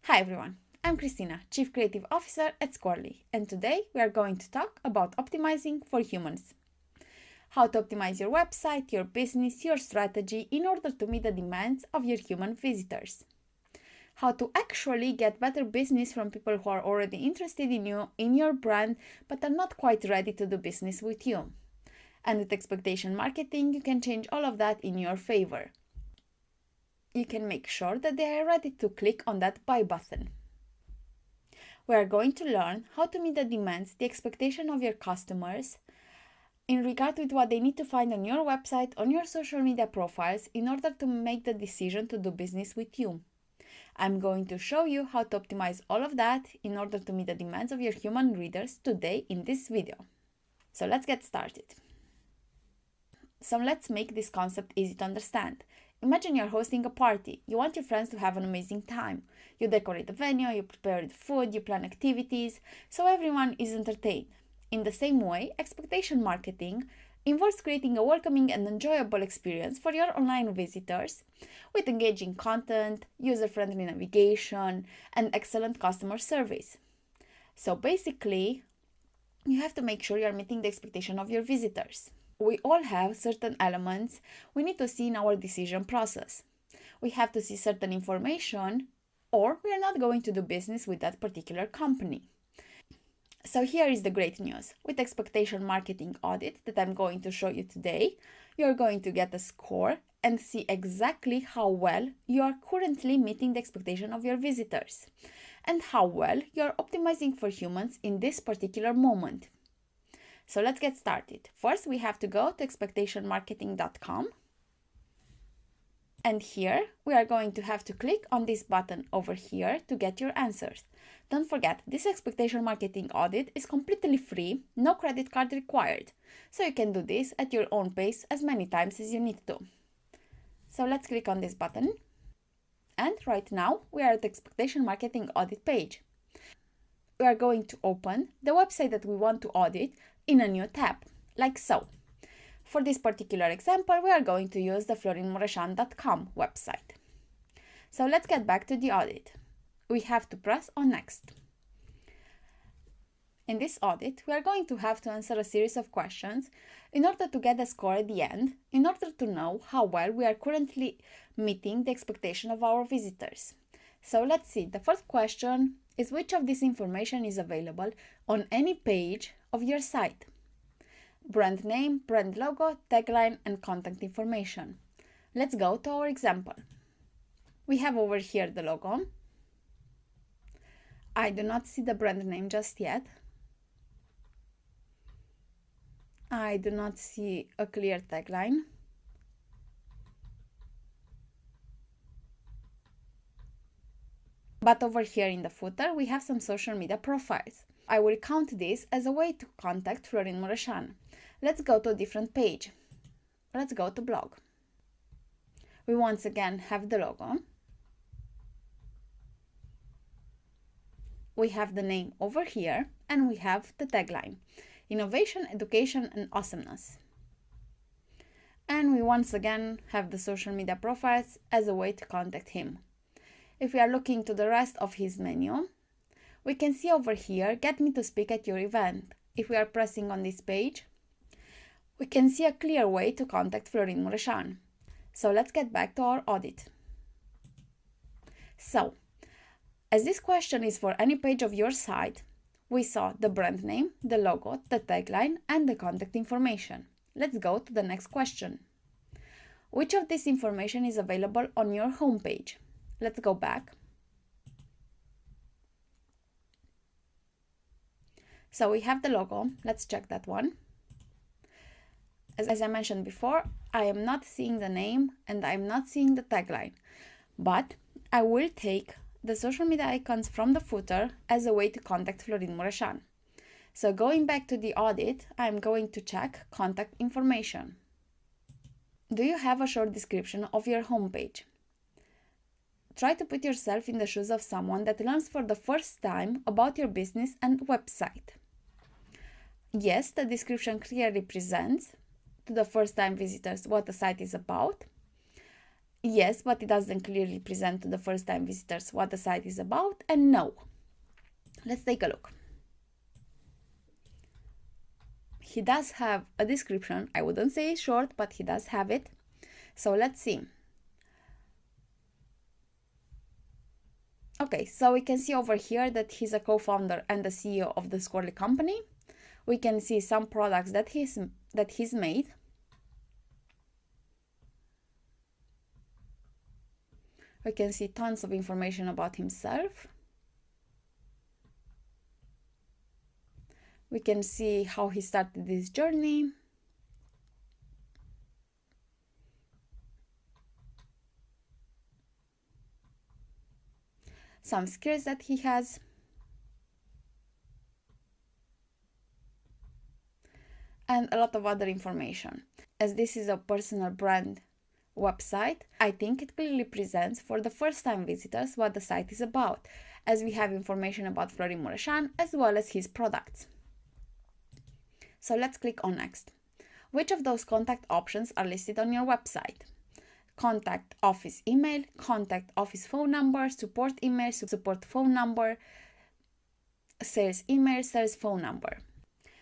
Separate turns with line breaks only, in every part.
Hi everyone, I'm Cristina, Chief Creative Officer at Squarely, and today we are going to talk about optimizing for humans. How to optimize your website, your business, your strategy in order to meet the demands of your human visitors. How to actually get better business from people who are already interested in you, in your brand, but are not quite ready to do business with you. And with expectation marketing, you can change all of that in your favor. You can make sure that they are ready to click on that buy button. We are going to learn how to meet the demands, the expectation of your customers in regard with what they need to find on your website, on your social media profiles in order to make the decision to do business with you. I'm going to show you how to optimize all of that in order to meet the demands of your human readers today in this video. So let's get started. So let's make this concept easy to understand. Imagine you're hosting a party. You want your friends to have an amazing time. You decorate the venue, you prepare the food, you plan activities, so everyone is entertained. In the same way, expectation marketing involves creating a welcoming and enjoyable experience for your online visitors with engaging content, user-friendly navigation, and excellent customer service. So basically, you have to make sure you're meeting the expectation of your visitors. We all have certain elements we need to see in our decision process. We have to see certain information, or we are not going to do business with that particular company. So here is the great news. With Expectation Marketing Audit that I'm going to show you today, you're going to get a score and see exactly how well you are currently meeting the expectation of your visitors and how well you're optimizing for humans in this particular moment. So let's get started. First, we have to go to expectationmarketing.com. And here, we are going to have to click on this button over here to get your answers. Don't forget, this expectation marketing audit is completely free, no credit card required. So you can do this at your own pace as many times as you need to. So let's click on this button. And right now, we are at the expectation marketing audit page. We are going to open the website that we want to audit in a new tab, like so. For this particular example, we are going to use the florinmureșan.com website. So let's get back to the audit. We have to press on Next. In this audit, we are going to have to answer a series of questions in order to get a score at the end, in order to know how well we are currently meeting the expectation of our visitors. So let's see. The first question is which of this information is available on any page of your site. Brand name, brand logo, tagline, and contact information. Let's go to our example. We have over here the logo. I do not see the brand name just yet. I do not see a clear tagline. But over here in the footer, we have some social media profiles. I will count this as a way to contact Florin Mureșan. Let's go to a different page. Let's go to blog. We once again have the logo. We have the name over here, and we have the tagline: innovation, education, and awesomeness. And we once again have the social media profiles as a way to contact him. If we are looking to the rest of his menu, we can see over here, get me to speak at your event. If we are pressing on this page, we can see a clear way to contact Florin Mureșan. So let's get back to our audit. So, as this question is for any page of your site, we saw the brand name, the logo, the tagline, and the contact information. Let's go to the next question. Which of this information is available on your homepage? Let's go back. So we have the logo. Let's check that one. As I mentioned before, I am not seeing the name and I'm not seeing the tagline, but I will take the social media icons from the footer as a way to contact Florin Mureșan. So going back to the audit, I'm going to check contact information. Do you have a short description of your homepage? Try to put yourself in the shoes of someone that learns for the first time about your business and website. Yes, the description clearly presents to the first-time visitors what the site is about. Yes, but it doesn't clearly present to the first-time visitors what the site is about, and no. Let's take a look. He does have a description. I wouldn't say it's short, but he does have it. So let's see. Okay, so we can see over here that he's a co-founder and the CEO of the Scorely company. We can see some products that he's made. We can see tons of information about himself. We can see how he started this journey. Some skills that he has. And a lot of other information. As this is a personal brand website, I think it clearly presents for the first-time visitors what the site is about, as we have information about Florin Mureșan as well as his products. So let's click on next. Which of those contact options are listed on your website? Contact office email, contact office phone number, support email, support phone number, sales email, sales phone number.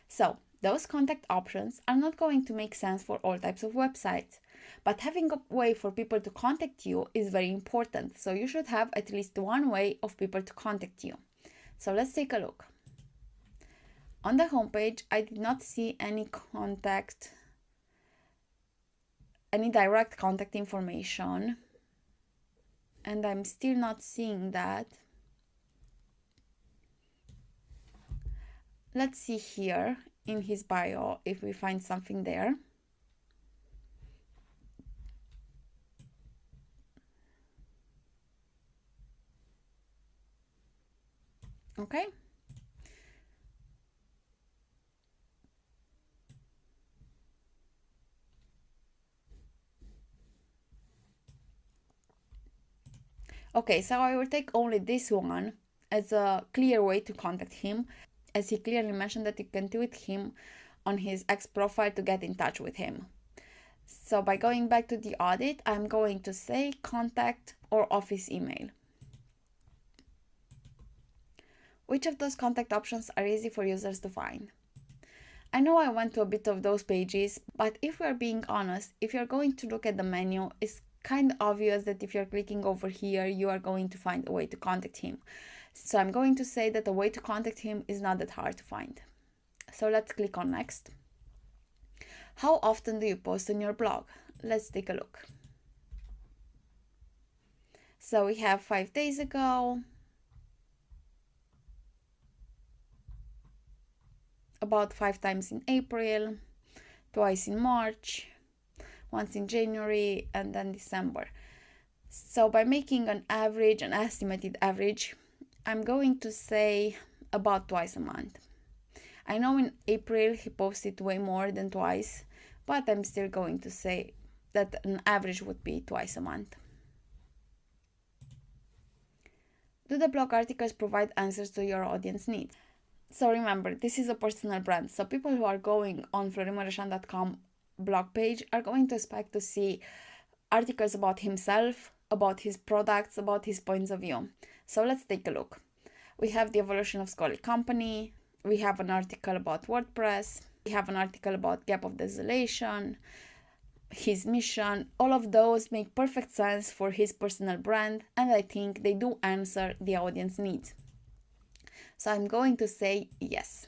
So those contact options are not going to make sense for all types of websites, but having a way for people to contact you is very important. So you should have at least one way of people to contact you. So let's take a look. On the homepage, I did not see any direct contact information, and I'm still not seeing that. Let's see here in his bio if we find something there. Okay. Okay, so I will take only this one as a clear way to contact him, as he clearly mentioned that you can tweet him on his X profile to get in touch with him. So by going back to the audit, I'm going to say contact or office email. Which of those contact options are easy for users to find? I know I went to a bit of those pages, but if we're being honest, if you're going to look at the menu, it's kind of obvious that if you're clicking over here, you are going to find a way to contact him. So I'm going to say that the way to contact him is not that hard to find. So let's click on next. How often do you post on your blog? Let's take a look. So we have 5 days ago, about 5 times in April, twice in March, once in January, and then December. So by making an estimated average, I'm going to say about twice a month. I know in April he posted way more than twice, but I'm still going to say that an average would be twice a month. Do the blog articles provide answers to your audience needs? So remember, this is a personal brand, so people who are going on florinmureșan.com blog page are going to expect to see articles about himself, about his products, about his points of view. So let's take a look. We have the evolution of Scorely company, we have an article about WordPress, we have an article about Gap of Desolation, his mission. All of those make perfect sense for his personal brand, and I think they do answer the audience needs. So I'm going to say yes.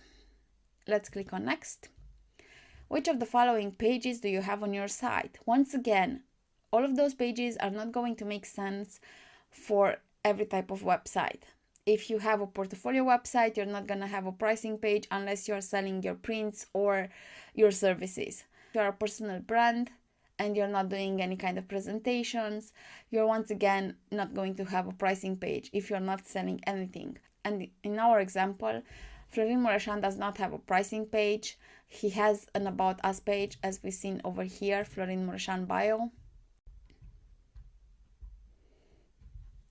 Let's click on next. Which of the following pages do you have on your site? Once again, all of those pages are not going to make sense for every type of website. If you have a portfolio website, you're not going to have a pricing page unless you're selling your prints or your services. If you're a personal brand and you're not doing any kind of presentations, you're once again not going to have a pricing page if you're not selling anything. And in our example, Florin Mureșan does not have a pricing page. He has an About Us page, as we've seen over here, Florin Mureșan bio.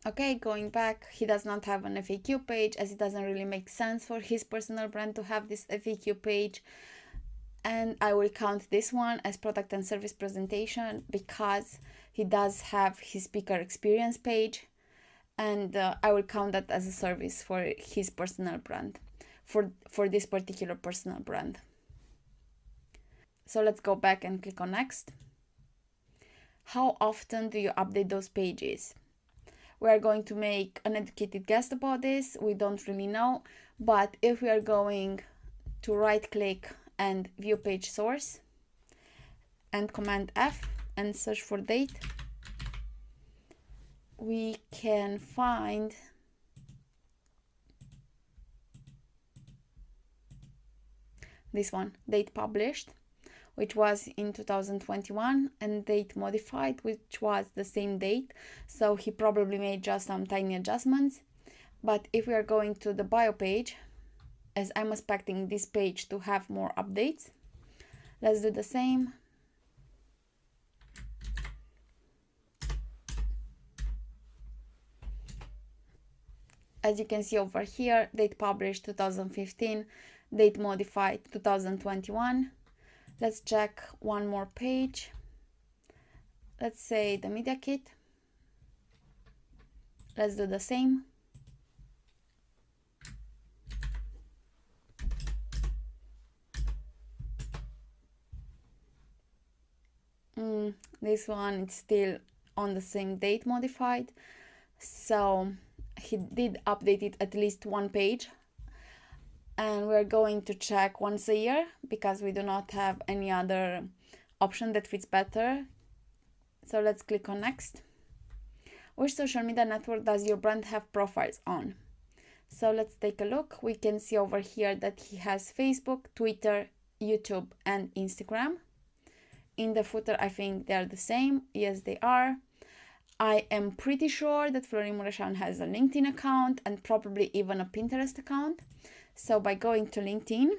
Okay, going back, he does not have an FAQ page, as it doesn't really make sense for his personal brand to have this FAQ page. And I will count this one as product and service presentation because he does have his speaker experience page, and I will count that as a service for his personal brand, for this particular personal brand. So let's go back and click on next. How often do you update those pages? We are going to make an educated guess about this. We don't really know, but if we are going to right click and view page source and Command F and search for date, we can find this one, date published, which was in 2021, and date modified, which was the same date. So he probably made just some tiny adjustments. But if we are going to the bio page, as I'm expecting this page to have more updates, let's do the same. As you can see over here, date published 2015, date modified 2021. Let's check one more page. Let's say the media kit. Let's do the same. This one is still on the same date modified. So he did update it at least one page. And we're going to check once a year because we do not have any other option that fits better. So let's click on next. Which social media network does your brand have profiles on? So let's take a look. We can see over here that he has Facebook, Twitter, YouTube, and Instagram. In the footer, I think they are the same. Yes, they are. I am pretty sure that Florin Mureșan has a LinkedIn account and probably even a Pinterest account. So by going to LinkedIn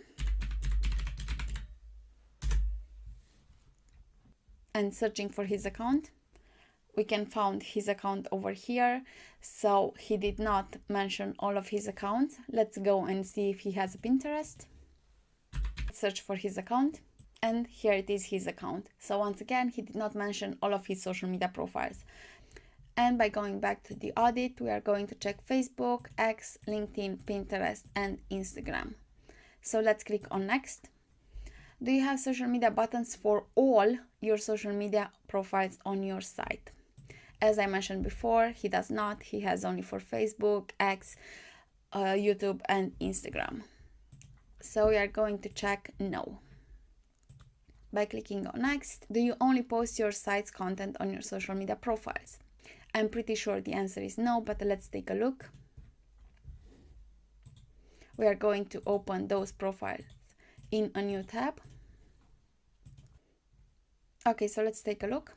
and searching for his account, we can find his account over here. So he did not mention all of his accounts. Let's go and see if he has a Pinterest. Search for his account, and here it is, his account. So once again, he did not mention all of his social media profiles. And by going back to the audit, we are going to check Facebook, X, LinkedIn, Pinterest, and Instagram. So let's click on next. Do you have social media buttons for all your social media profiles on your site? As I mentioned before, he does not. He has only for Facebook, X, YouTube, and Instagram. So we are going to check no. By clicking on next, do you only post your site's content on your social media profiles? I'm pretty sure the answer is no, but let's take a look. We are going to open those profiles in a new tab. Okay, so let's take a look.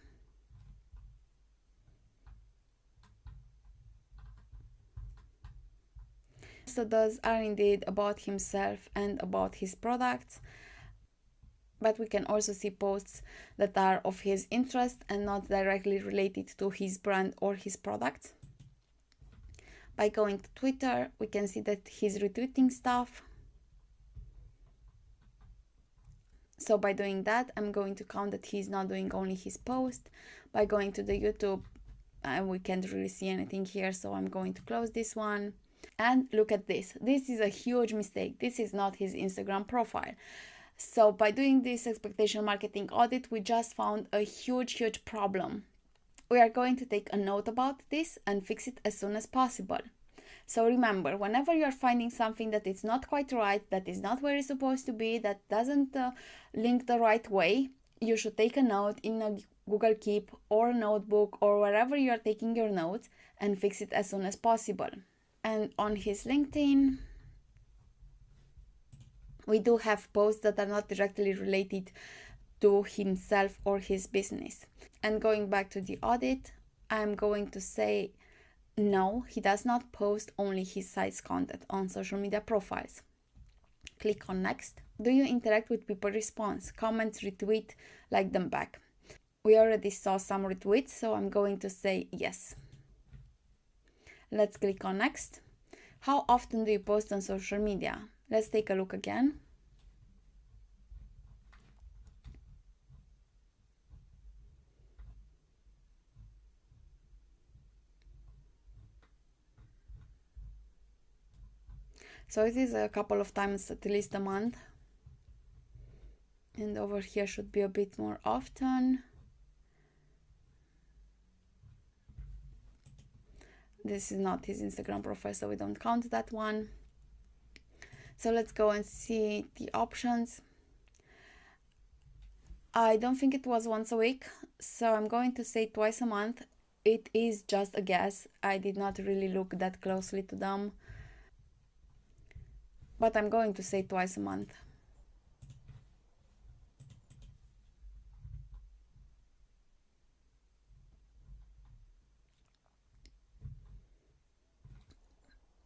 So those are indeed about himself and about his products. But we can also see posts that are of his interest and not directly related to his brand or his products. By going to Twitter, we can see that he's retweeting stuff. So by doing that, I'm going to count that he's not doing only his post. By going to the YouTube, we can't really see anything here, so I'm going to close this one. And look at this. This is a huge mistake. This is not his Instagram profile. So by doing this expectation marketing audit, we just found a huge problem. We are going to take a note about this and fix it as soon as possible. So remember, whenever you're finding something that is not quite right, that is not where it's supposed to be, that doesn't link the right way, you should take a note in a Google Keep or a notebook or wherever you're taking your notes and fix it as soon as possible. And on his LinkedIn, we do have posts that are not directly related to himself or his business. And going back to the audit, I'm going to say no, he does not post only his site's content on social media profiles. Click on next. Do you interact with people response, comments, retweet, like them back? We already saw some retweets, so I'm going to say yes. Let's click on next. How often do you post on social media? Let's take a look again. So it is a couple of times at least a month. And over here should be a bit more often. This is not his Instagram profile, so we don't count that one. So let's go and see the options. I don't think it was once a week, so I'm going to say twice a month. It is just a guess. I did not really look that closely to them, but I'm going to say twice a month.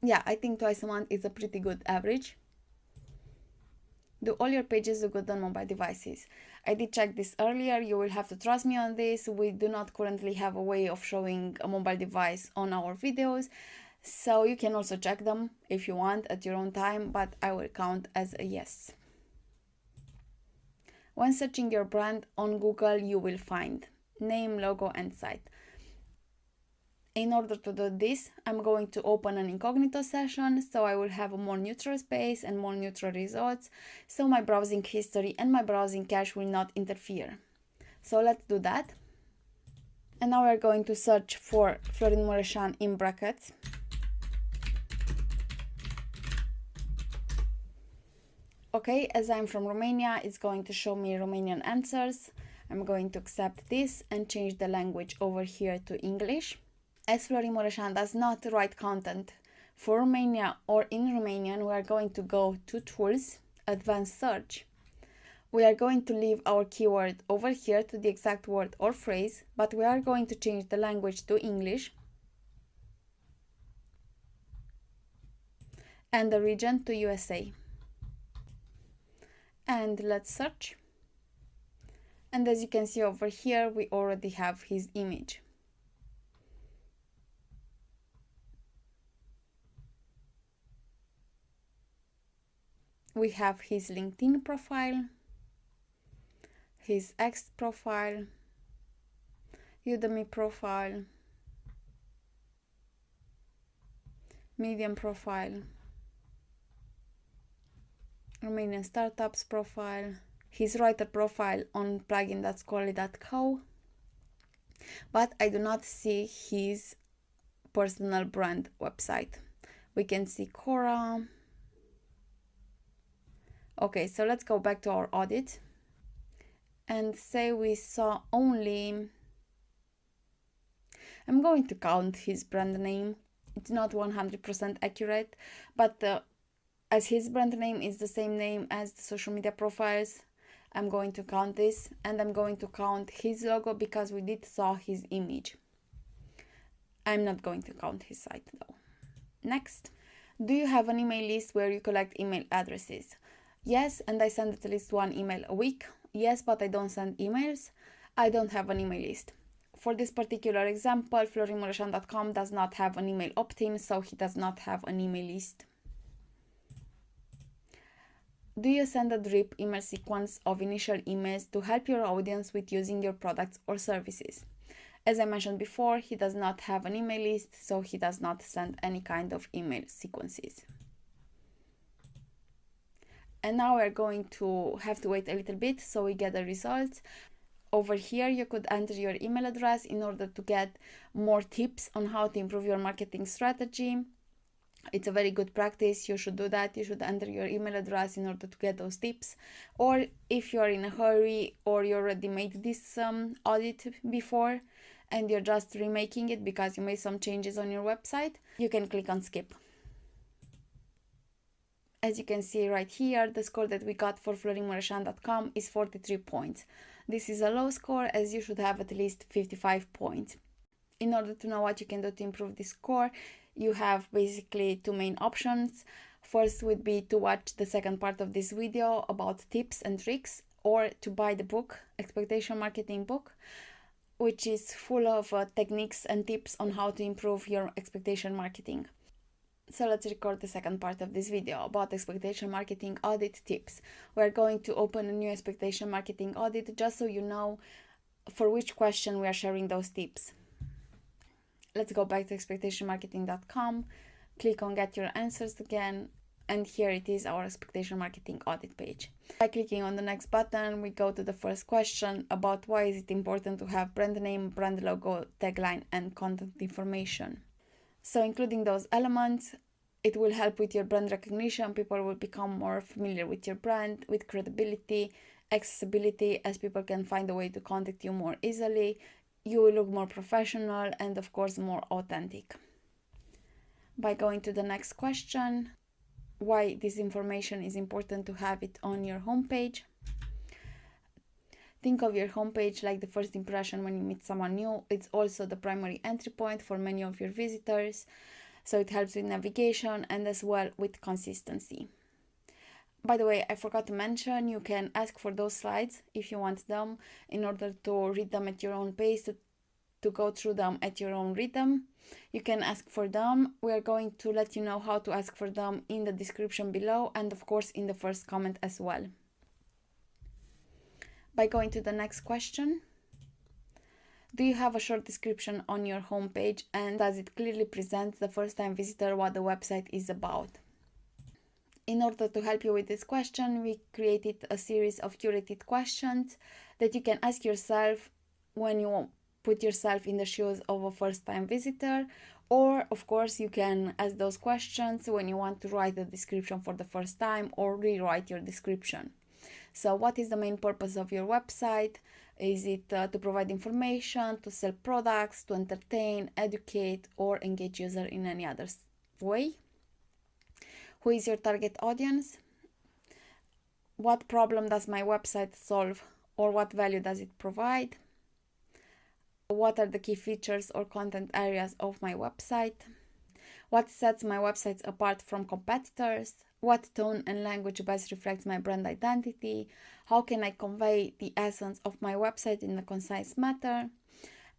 Yeah, I think twice a month is a pretty good average. Do all your pages look good on mobile devices? I did check this earlier. You will have to trust me on this. We do not currently have a way of showing a mobile device on our videos, so you can also check them if you want at your own time, but I will count as a yes. When searching your brand on Google, you will find name, logo, and site. In order to do this, I'm going to open an incognito session, so I will have a more neutral space and more neutral results, so my browsing history and my browsing cache will not interfere. So let's do that. And now we're going to search for Florin Mureșan in brackets. Okay, as I'm from Romania, it's going to show me Romanian answers. I'm going to accept this and change the language over here to English. As Florin Mureșan does not write content for Romania or in Romanian, we are going to go to Tools, Advanced Search. We are going to leave our keyword over here to the exact word or phrase, but we are going to change the language to English and the region to USA. And let's search. And as you can see over here, we already have his image. We have his LinkedIn profile, his X profile, Udemy profile, Medium profile, Romanian startups profile, his writer profile on plugin.squally.co, but I do not see his personal brand website. We can see Cora. Okay, so let's go back to our audit and say we saw only, I'm going to count his brand name. It's not 100% accurate, but as his brand name is the same name as the social media profiles, I'm going to count this, and I'm going to count his logo because we did saw his image. I'm not going to count his site though. Next, do you have an email list where you collect email addresses? Yes, and I send at least one email a week. Yes, but I don't send emails. I don't have an email list. For this particular example, florinmureșan.com does not have an email opt-in, so he does not have an email list. Do you send a drip email sequence of initial emails to help your audience with using your products or services? As I mentioned before, he does not have an email list, so he does not send any kind of email sequences. And now we're going to have to wait a little bit so we get the results. Over here, you could enter your email address in order to get more tips on how to improve your marketing strategy. It's a very good practice. You should do that. You should enter your email address in order to get those tips. Or if you're in a hurry or you already made this audit before and you're just remaking it because you made some changes on your website, you can click on skip. As you can see right here, the score that we got for florinmureșan.com is 43 points. This is a low score, as you should have at least 55 points. In order to know what you can do to improve this score, you have basically two main options. First would be to watch the second part of this video about tips and tricks, or to buy the book, Expectation Marketing book, which is full of techniques and tips on how to improve your expectation marketing. So let's record the second part of this video about expectation marketing audit tips. We're going to open a new expectation marketing audit just so you know for which question we are sharing those tips. Let's go back to expectationmarketing.com, click on get your answers again, And here it is, our Expectation Marketing Audit page. By clicking on the next button, we go to the first question about why is it important to have brand name, brand logo, tagline, and contact information. So including those elements, it will help with your brand recognition. People will become more familiar with your brand, with credibility, accessibility, as people can find a way to contact you more easily. You will look more professional and of course more authentic. By going to the next question, why this information is important to have it on your homepage. Think of your homepage like the first impression when you meet someone new. It's also the primary entry point for many of your visitors, so it helps with navigation and as well with consistency. By the way, I forgot to mention, you can ask for those slides if you want them in order to read them at your own pace, to go through them at your own rhythm. You can ask for them. We are going to let you know how to ask for them in the description below and of course in the first comment as well. By going to the next question, do you have a short description on your homepage and does it clearly present the first-time visitor what the website is about? In order to help you with this question, we created a series of curated questions that you can ask yourself when you put yourself in the shoes of a first-time visitor, or of course you can ask those questions when you want to write the description for the first time or rewrite your description. So what is the main purpose of your website? Is it to provide information, to sell products, to entertain, educate, or engage user in any other way? Who is your target audience? What problem does my website solve, or what value does it provide? What are the key features or content areas of my website? What sets my websites apart from competitors? What tone and language best reflects my brand identity? How can I convey the essence of my website in a concise manner?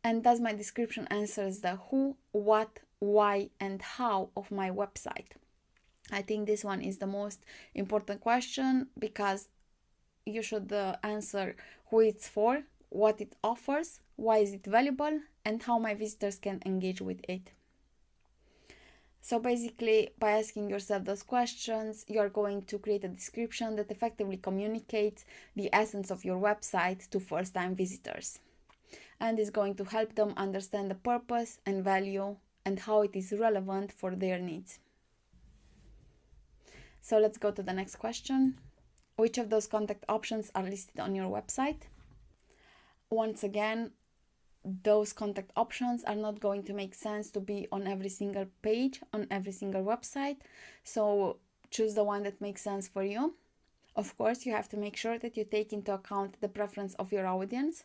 And does my description answers the who, what, why, and how of my website? I think this one is the most important question because you should answer who it's for, what it offers, why is it valuable, and how my visitors can engage with it. So basically, by asking yourself those questions, you're going to create a description that effectively communicates the essence of your website to first-time visitors, and is going to help them understand the purpose and value and how it is relevant for their needs. So let's go to the next question. Which of those contact options are listed on your website? Once again, those contact options are not going to make sense to be on every single page, on every single website. So choose the one that makes sense for you. Of course, you have to make sure that you take into account the preference of your audience,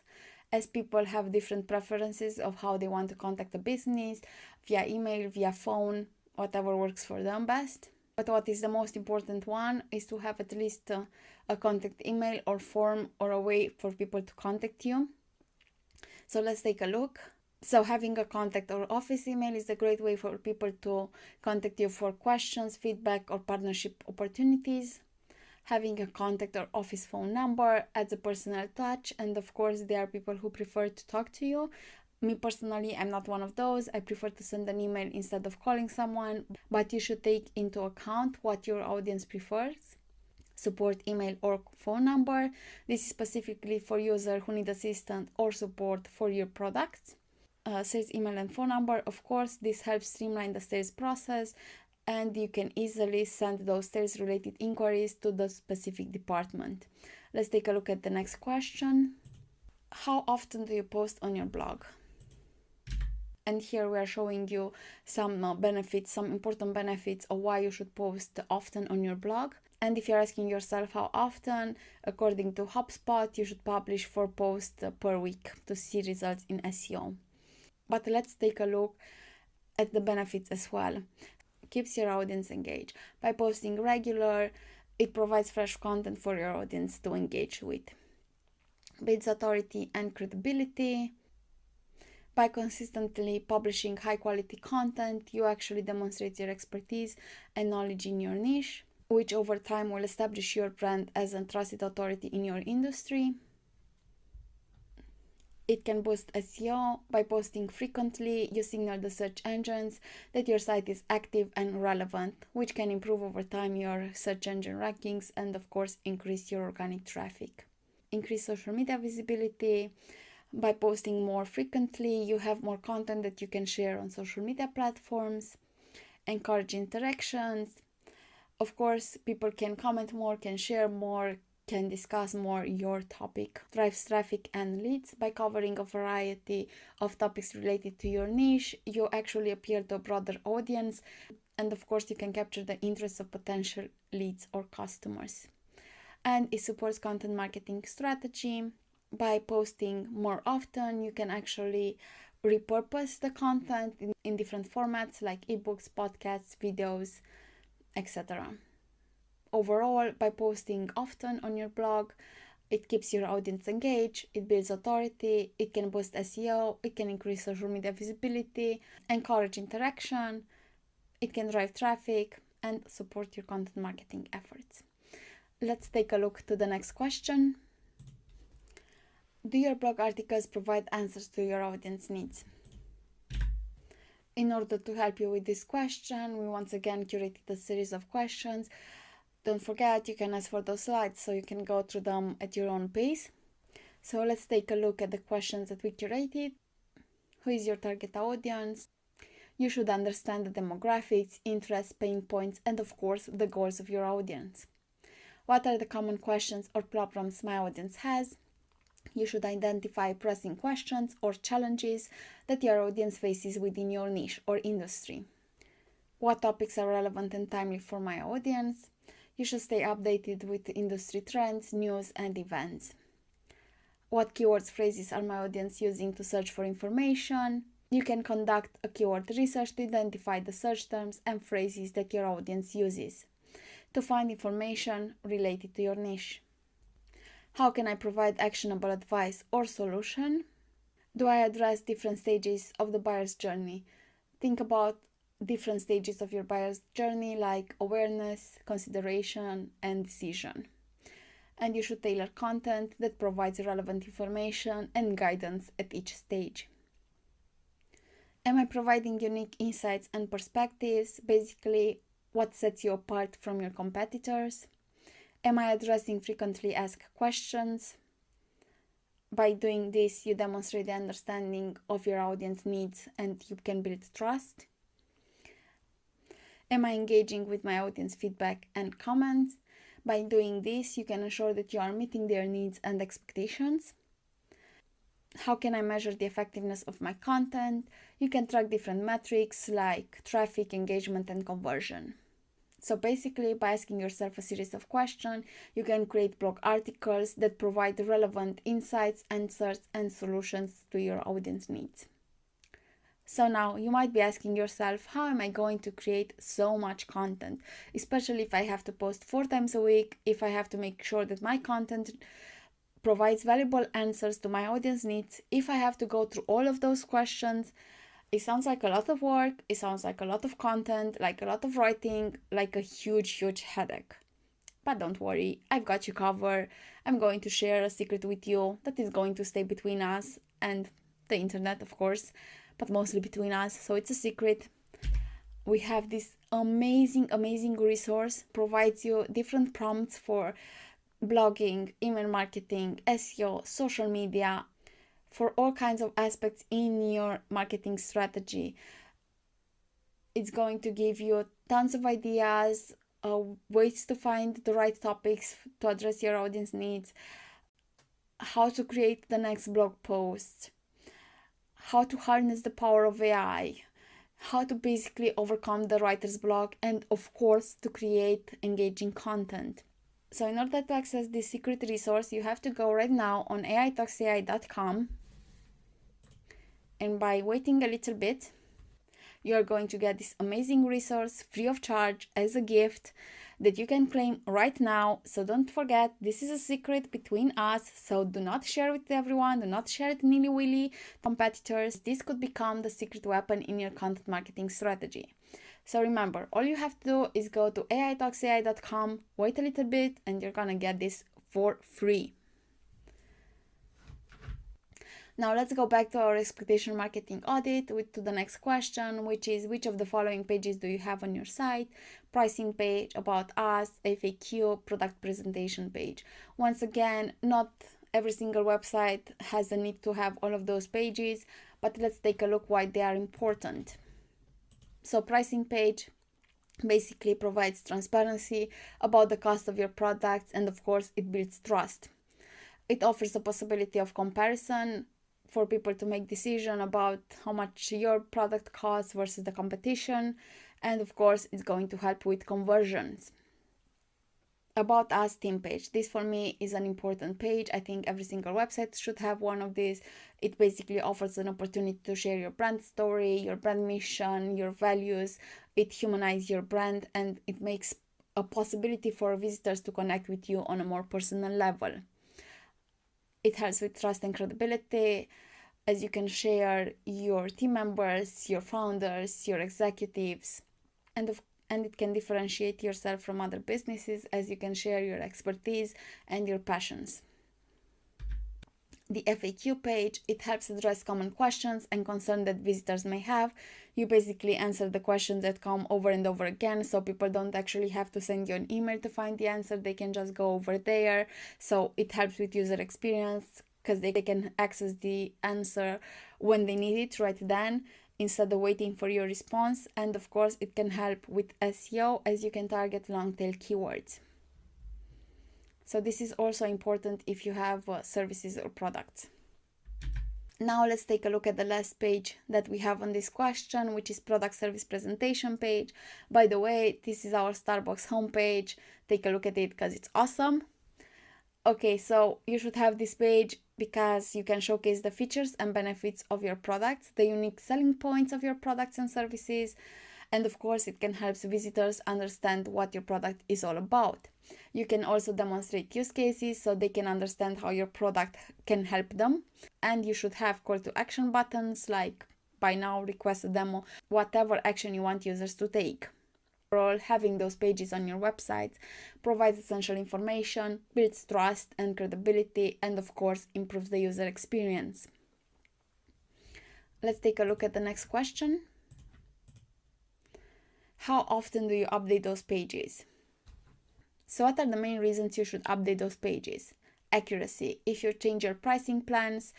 as people have different preferences of how they want to contact a business, via email, via phone, whatever works for them best. But what is the most important one is to have at least a contact email or form or a way for people to contact you. So let's take a look. So having a contact or office email is a great way for people to contact you for questions, feedback, or partnership opportunities. Having a contact or office phone number adds a personal touch, and of course there are people who prefer to talk to you. Me personally, I'm not one of those. I prefer to send an email instead of calling someone, but you should take into account what your audience prefers. Support email or phone number. This is specifically for users who need assistance or support for your products. Sales email and phone number, of course, this helps streamline the sales process, and you can easily send those sales related inquiries to the specific department. Let's take a look at the next question. How often do you post on your blog? And here we are showing you some benefits, some important benefits of why you should post often on your blog. And if you're asking yourself how often, according to HubSpot, you should publish 4 posts per week to see results in SEO. But let's take a look at the benefits as well. Keeps your audience engaged. By posting regular, it provides fresh content for your audience to engage with. Builds authority and credibility. By consistently publishing high quality content, you actually demonstrate your expertise and knowledge in your niche, which over time will establish your brand as a trusted authority in your industry. It can boost SEO by posting frequently. You signal the search engines that your site is active and relevant, which can improve over time your search engine rankings and, of course, increase your organic traffic. Increase social media visibility. By posting more frequently, you have more content that you can share on social media platforms. Encourage interactions. Of course, people can comment more, can share more, can discuss more your topic. Drives traffic and leads. By covering a variety of topics related to your niche, you actually appeal to a broader audience, and of course you can capture the interest of potential leads or customers. And it supports content marketing strategy. By posting more often, you can actually repurpose the content in different formats like ebooks, podcasts, videos, etc. Overall, by posting often on your blog, it keeps your audience engaged, it builds authority, it can boost SEO, it can increase social media visibility, encourage interaction, it can drive traffic, and support your content marketing efforts. Let's take a look to the next question. Do your blog articles provide answers to your audience needs? In order to help you with this question, we once again curated a series of questions. Don't forget, you can ask for those slides so you can go through them at your own pace. So let's take a look at the questions that we curated. Who is your target audience? You should understand the demographics, interests, pain points, and of course, the goals of your audience. What are the common questions or problems my audience has? You should identify pressing questions or challenges that your audience faces within your niche or industry. What topics are relevant and timely for my audience? You should stay updated with industry trends, news, and events. What keywords, phrases are my audience using to search for information? You can conduct a keyword research to identify the search terms and phrases that your audience uses to find information related to your niche. How can I provide actionable advice or solution? Do I address different stages of the buyer's journey? Think about different stages of your buyer's journey like awareness, consideration, and decision. And you should tailor content that provides relevant information and guidance at each stage. Am I providing unique insights and perspectives? Basically, what sets you apart from your competitors? Am I addressing frequently asked questions? By doing this, you demonstrate the understanding of your audience needs and you can build trust. Am I engaging with my audience feedback and comments? By doing this, you can ensure that you are meeting their needs and expectations. How can I measure the effectiveness of my content? You can track different metrics like traffic, engagement, and conversion. So basically, by asking yourself a series of questions, you can create blog articles that provide relevant insights, answers, and solutions to your audience needs. So now you might be asking yourself, how am I going to create so much content? Especially if I have to post 4 times a week, if I have to make sure that my content provides valuable answers to my audience needs, if I have to go through all of those questions. It sounds like a lot of work, it sounds like a lot of content, like a lot of writing, like a huge headache. But don't worry, I've got you covered. I'm going to share a secret with you that is going to stay between us and the internet, of course, but mostly between us, so it's a secret. We have this amazing resource, provides you different prompts for blogging, email marketing, SEO, social media, for all kinds of aspects in your marketing strategy. It's going to give you tons of ideas, ways to find the right topics to address your audience needs, how to create the next blog post, how to harness the power of AI, how to basically overcome the writer's block, and of course to create engaging content. So in order to access this secret resource, you have to go right now on aitalksai.com, and by waiting a little bit, you are going to get this amazing resource free of charge as a gift that you can claim right now. So don't forget, this is a secret between us, so do not share it with everyone, do not share it nilly-willy competitors. This could become the secret weapon in your content marketing strategy. So remember, all you have to do is go to aitalksai.com, wait a little bit, and you're gonna get this for free. Now let's go back to our expectation marketing audit to the next question, which is which of the following pages do you have on your site? Pricing page, about us, FAQ, product presentation page. Once again, not every single website has the need to have all of those pages, but let's take a look why they are important. So pricing page basically provides transparency about the cost of your products, and of course it builds trust. It offers a possibility of comparison for people to make decision about how much your product costs versus the competition, and of course it's going to help with conversions. About us team page. This for me is an important page. I think every single website should have one of these. It basically offers an opportunity to share your brand story, your brand mission, your values. It humanizes your brand, and it makes a possibility for visitors to connect with you on a more personal level. It helps with trust and credibility, as you can share your team members, your founders, your executives, and it can differentiate yourself from other businesses, as you can share your expertise and your passions. The FAQ page, it helps address common questions and concerns that visitors may have. You basically answer the questions that come over and over again, so people don't actually have to send you an email to find the answer. They can just go over there. So it helps with user experience because they can access the answer when they need it right then, instead of waiting for your response. And of course, it can help with SEO, as you can target long tail keywords. So this is also important if you have services or products. Now let's take a look at the last page that we have on this question, which is product service presentation page. By the way, this is our Starbucks homepage. Take a look at it because it's awesome. Okay, so you should have this page because you can showcase the features and benefits of your products, the unique selling points of your products and services, and of course it can help visitors understand what your product is all about. You can also demonstrate use cases so they can understand how your product can help them, and you should have call to action buttons like buy now, request a demo, whatever action you want users to take. Overall, having those pages on your website provides essential information, builds trust and credibility, and of course improves the user experience. Let's take a look at the next question. How often do you update those pages? So what are the main reasons you should update those pages? Accuracy. If you change your pricing plans,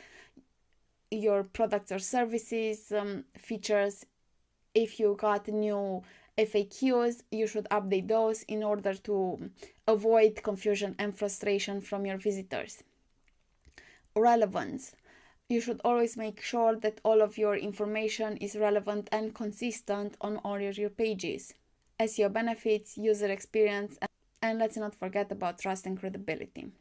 your products or services, features, if you got new FAQs, you should update those in order to avoid confusion and frustration from your visitors. Relevance. You should always make sure that all of your information is relevant and consistent on all your pages. SEO benefits, user experience, and let's not forget about trust and credibility.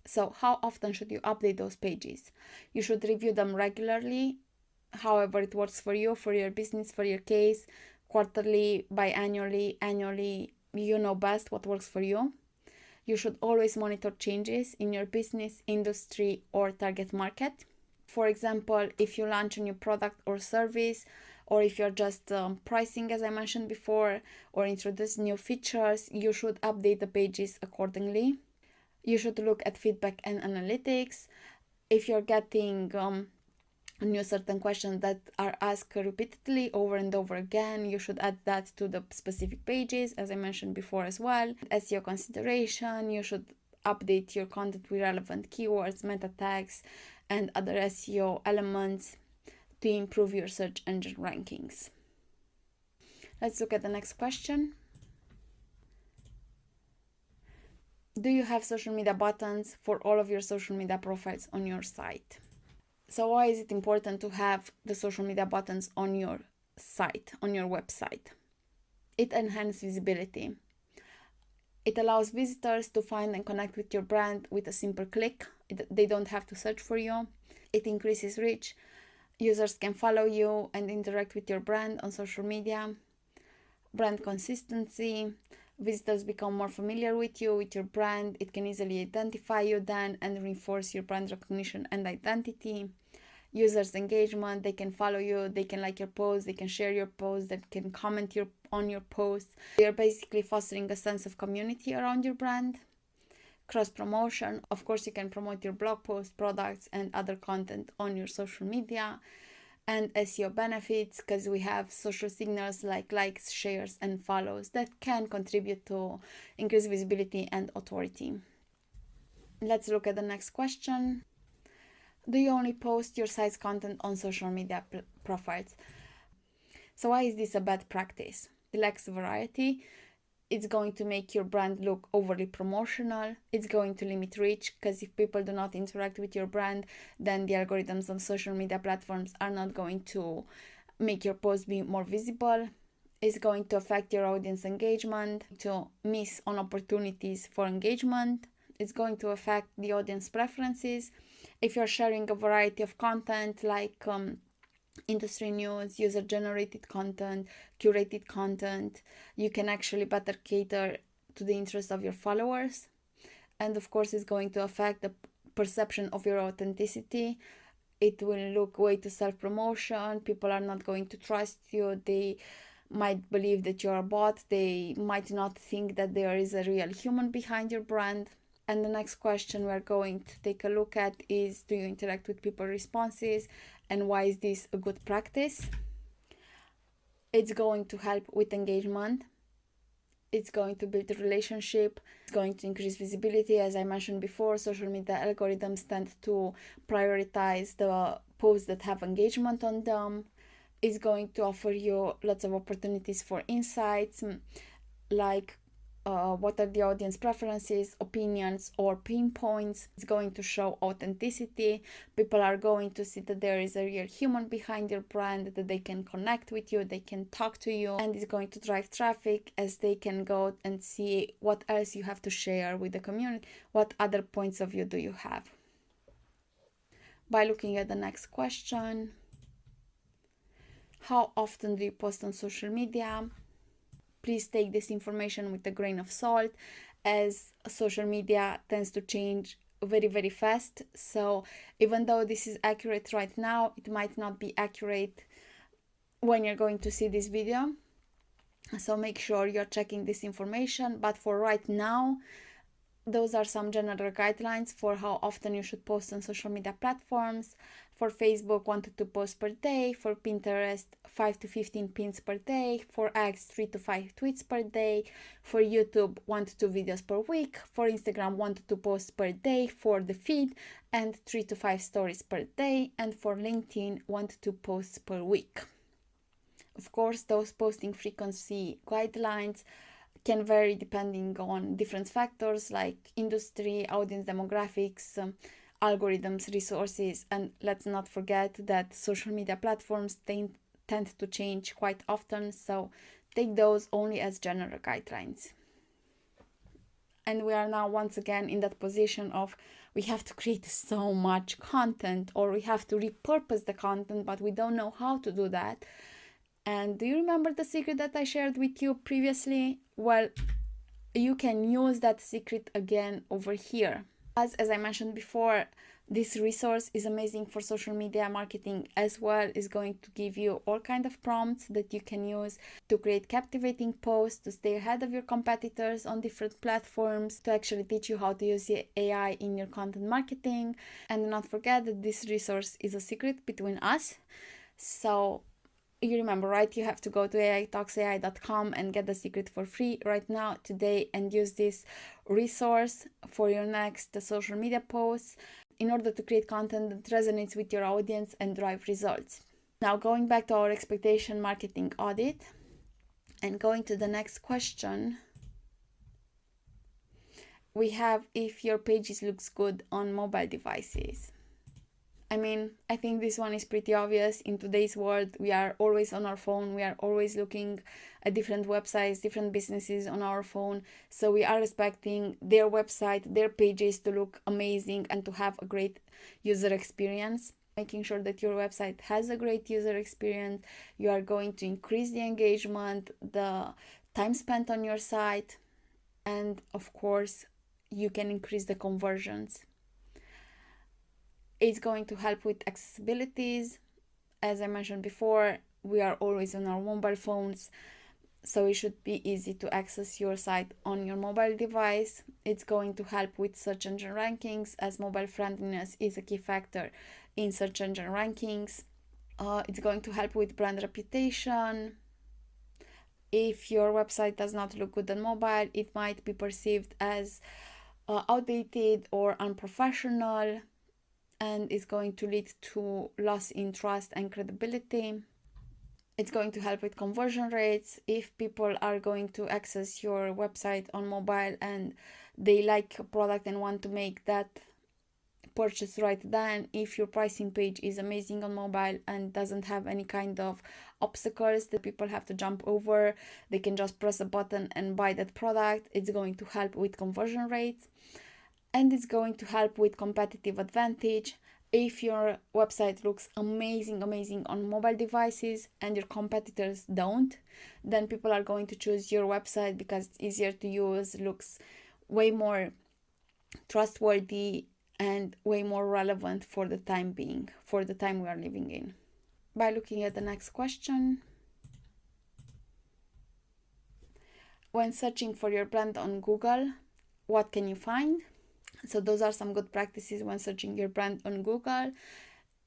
So how often should you update those pages? You should review them regularly, however it works for you, for your business, for your case, quarterly, biannually, annually, you know best what works for you. You should always monitor changes in your business, industry, or target market. For example, if you launch a new product or service, or if you're just pricing, as I mentioned before, or introduce new features, you should update the pages accordingly. You should look at feedback and analytics. If you're getting new certain questions that are asked repeatedly over and over again, you should add that to the specific pages, as I mentioned before as well. SEO consideration, you should update your content with relevant keywords, meta tags, and other SEO elements to improve your search engine rankings. Let's look at the next question. Do you have social media buttons for all of your social media profiles on your site? So why is it important to have the social media buttons on your site, on your website? It enhances visibility. It allows visitors to find and connect with your brand with a simple click. They don't have to search for you. It increases reach. Users can follow you and interact with your brand on social media. Brand consistency. Visitors become more familiar with you, with your brand. It can easily identify you then and reinforce your brand recognition and identity. Users' engagement, they can follow you, they can like your posts, they can share your posts, they can comment on your posts. You're basically fostering a sense of community around your brand. Cross promotion. Of course, you can promote your blog posts, products, and other content on your social media. And SEO benefits, because we have social signals like likes, shares, and follows that can contribute to increased visibility and authority. Let's look at the next question. Do you only post your site's content on social media profiles? So why is this a bad practice? It lacks variety. It's going to make your brand look overly promotional. It's going to limit reach, because if people do not interact with your brand, then the algorithms of social media platforms are not going to make your post be more visible. It's going to affect your audience engagement, to miss on opportunities for engagement. It's going to affect the audience preferences. If you're sharing a variety of content like industry news, user-generated content, curated content, you can actually better cater to the interests of your followers. And of course, it's going to affect the perception of your authenticity. It will look way to self-promotion. People are not going to trust you. They might believe that you're a bot. They might not think that there is a real human behind your brand. And the next question we're going to take a look at is, do you interact with people responses, and why is this a good practice? It's going to help with engagement. It's going to build a relationship. It's going to increase visibility. As I mentioned before, social media algorithms tend to prioritize the posts that have engagement on them. It's going to offer you lots of opportunities for insights, like what are the audience preferences, opinions, or pain points. It's going to show authenticity. People are going to see that there is a real human behind your brand, that they can connect with you, they can talk to you, and it's going to drive traffic, as they can go and see what else you have to share with the community, what other points of view do you have. By looking at the next question, how often do you post on social media? Please take this information with a grain of salt, as social media tends to change very, very fast. So even though this is accurate right now, it might not be accurate when you're going to see this video. So make sure you're checking this information. But for right now, those are some general guidelines for how often you should post on social media platforms. For Facebook, 1 to 2 posts per day. For Pinterest, 5 to 15 pins per day. For X, 3 to 5 tweets per day. For YouTube, 1 to 2 videos per week. For Instagram, 1 to 2 posts per day for the feed, and 3 to 5 stories per day. And for LinkedIn, 1 to 2 posts per week. Of course, those posting frequency guidelines can vary depending on different factors like industry, audience demographics, algorithms, resources, and let's not forget that social media platforms tend to change quite often, so take those only as general guidelines. And we are now once again in that position of we have to create so much content, or we have to repurpose the content, but we don't know how to do that. And do you remember the secret that I shared with you previously? Well, you can use that secret again over here. As I mentioned before, this resource is amazing for social media marketing as well. It's going to give you all kinds of prompts that you can use to create captivating posts, to stay ahead of your competitors on different platforms, to actually teach you how to use AI in your content marketing. And do not forget that this resource is a secret between us. So you remember, right? You have to go to aitalksai.com and get the secret for free right now, today, and use this resource for your next social media posts in order to create content that resonates with your audience and drive results. Now, going back to our expectation marketing audit and going to the next question, we have if your pages looks good on mobile devices. I mean, I think this one is pretty obvious. In today's world, we are always on our phone. We are always looking at different websites, different businesses on our phone. So we are expecting their website, their pages to look amazing and to have a great user experience. Making sure that your website has a great user experience, you are going to increase the engagement, the time spent on your site, and of course, you can increase the conversions. It's going to help with accessibilities. As I mentioned before, we are always on our mobile phones, so it should be easy to access your site on your mobile device. It's going to help with search engine rankings, as mobile friendliness is a key factor in search engine rankings. It's going to help with brand reputation. If your website does not look good on mobile, it might be perceived as outdated or unprofessional, and is going to lead to loss in trust and credibility. It's going to help with conversion rates. If people are going to access your website on mobile and they like a product and want to make that purchase right then, if your pricing page is amazing on mobile and doesn't have any kind of obstacles that people have to jump over, they can just press a button and buy that product. It's going to help with conversion rates, and it's going to help with competitive advantage. If your website looks amazing on mobile devices and your competitors don't, then people are going to choose your website because it's easier to use, looks way more trustworthy, and way more relevant for the time being, for the time we are living in. By looking at the next question, when searching for your brand on Google, what can you find? So those are some good practices when searching your brand on Google.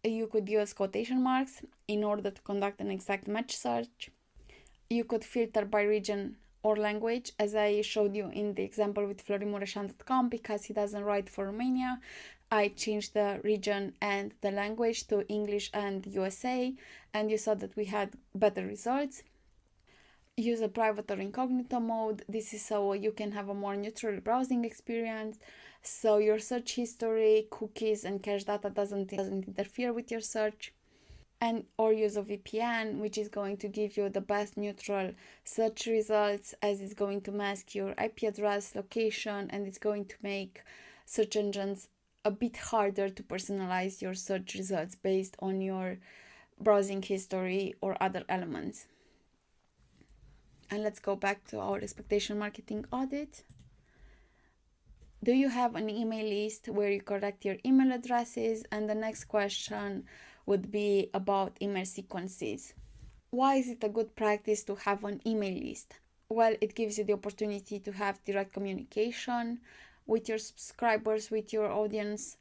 You could use quotation marks in order to conduct an exact match search. You could filter by region or language, as I showed you in the example with florimureșan.com, because he doesn't write for Romania. I changed the region and the language to English and USA, and you saw that we had better results. Use a private or incognito mode. This is so you can have a more neutral browsing experience, so your search history, cookies, and cache data doesn't interfere with your search. And or use a VPN, which is going to give you the best neutral search results, as it's going to mask your IP address, location, and it's going to make search engines a bit harder to personalize your search results based on your browsing history or other elements. And let's go back to our expectation marketing audit. Do you have an email list where you correct your email addresses? And the next question would be about email sequences. Why is it a good practice to have an email list? Well, it gives you the opportunity to have direct communication with your subscribers, with your audience.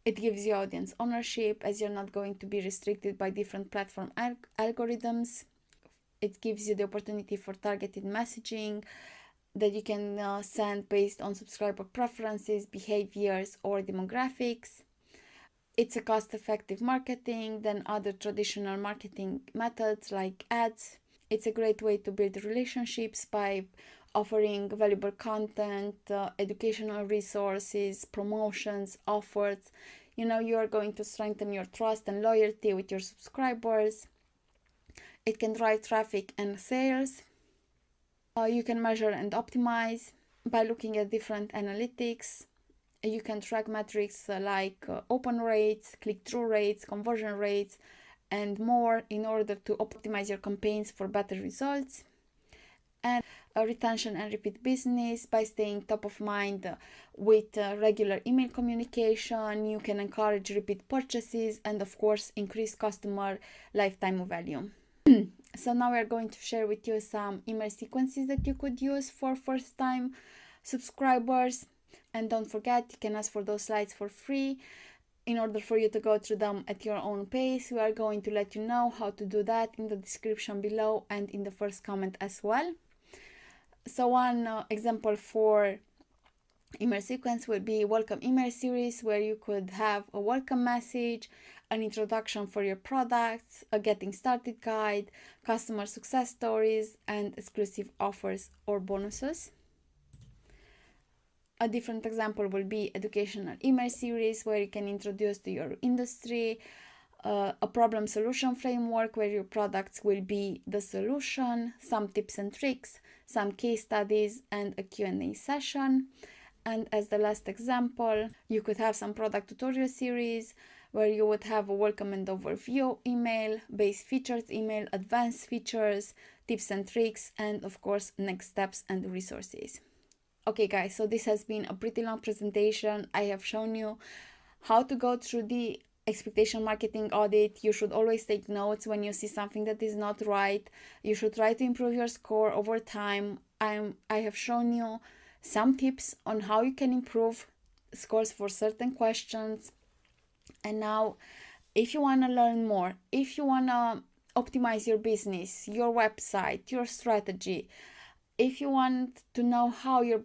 It gives you audience ownership, as you're not going to be restricted by different platform algorithms. It gives you the opportunity for targeted messaging that you can send based on subscriber preferences, behaviors, or demographics. It's a cost-effective marketing than other traditional marketing methods like ads. It's a great way to build relationships by offering valuable content, educational resources, promotions, offers. You are going to strengthen your trust and loyalty with your subscribers. It can drive traffic and sales. You can measure and optimize by looking at different analytics. You can track metrics like open rates, click-through rates, conversion rates, and more in order to optimize your campaigns for better results. And retention and repeat business by staying top of mind with regular email communication. You can encourage repeat purchases and, of course, increase customer lifetime value. So now we're going to share with you some email sequences that you could use for first-time subscribers. And don't forget, you can ask for those slides for free in order for you to go through them at your own pace. We are going to let you know how to do that in the description below and in the first comment as well. So one example for email sequence would be welcome email series, where you could have a welcome message, an introduction for your products, a getting started guide, customer success stories, and exclusive offers or bonuses. A different example will be educational email series, where you can introduce to your industry, a problem solution framework where your products will be the solution, some tips and tricks, some case studies, and a Q&A session. And as the last example, you could have some product tutorial series where you would have a welcome and overview email, base features email, advanced features, tips and tricks, and of course, next steps and resources. Okay guys, so this has been a pretty long presentation. I have shown you how to go through the Expectation Marketing Audit. You should always take notes when you see something that is not right. You should try to improve your score over time. I have shown you some tips on how you can improve scores for certain questions. And now, if you want to learn more, if you want to optimize your business, your website, your strategy, if you want to know how you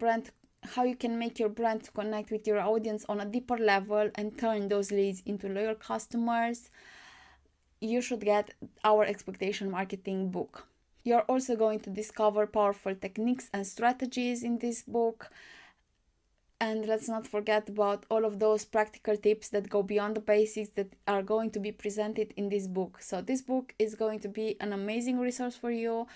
can make your brand to connect with your audience on a deeper level and turn those leads into loyal customers, you should get our Expectation Marketing book. You're also going to discover powerful techniques and strategies in this book. And let's not forget about all of those practical tips that go beyond the basics that are going to be presented in this book. So this book is going to be an amazing resource for you.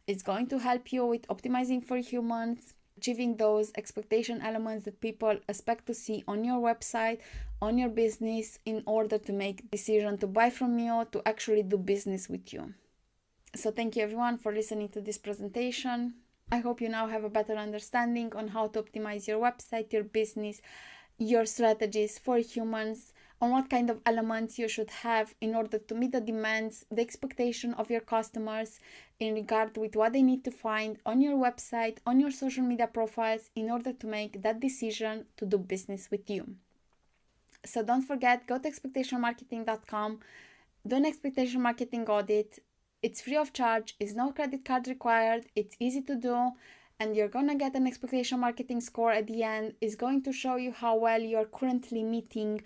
It's going to help you with optimizing for humans, achieving those expectation elements that people expect to see on your website, on your business, in order to make a decision to buy from you, to actually do business with you. So thank you everyone for listening to this presentation. I hope you now have a better understanding on how to optimize your website, your business, your strategies for humans, on what kind of elements you should have in order to meet the demands, the expectation of your customers in regard with what they need to find on your website, on your social media profiles, in order to make that decision to do business with you. So don't forget, go to expectationmarketing.com, do an expectation marketing audit. It's free of charge, it's no credit card required, it's easy to do, and you're gonna get an expectation marketing score at the end. It's going to show you how well you're currently meeting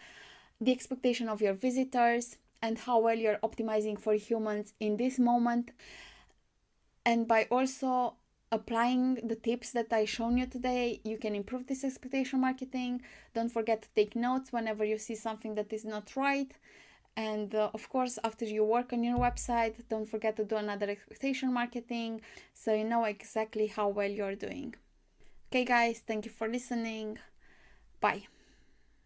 the expectation of your visitors and how well you're optimizing for humans in this moment. And by also applying the tips that I shown you today, you can improve this expectation marketing. Don't forget to take notes whenever you see something that is not right. And of course, after you work on your website, don't forget to do another expectation marketing so you know exactly how well you're doing. Okay guys, thank you for listening. Bye.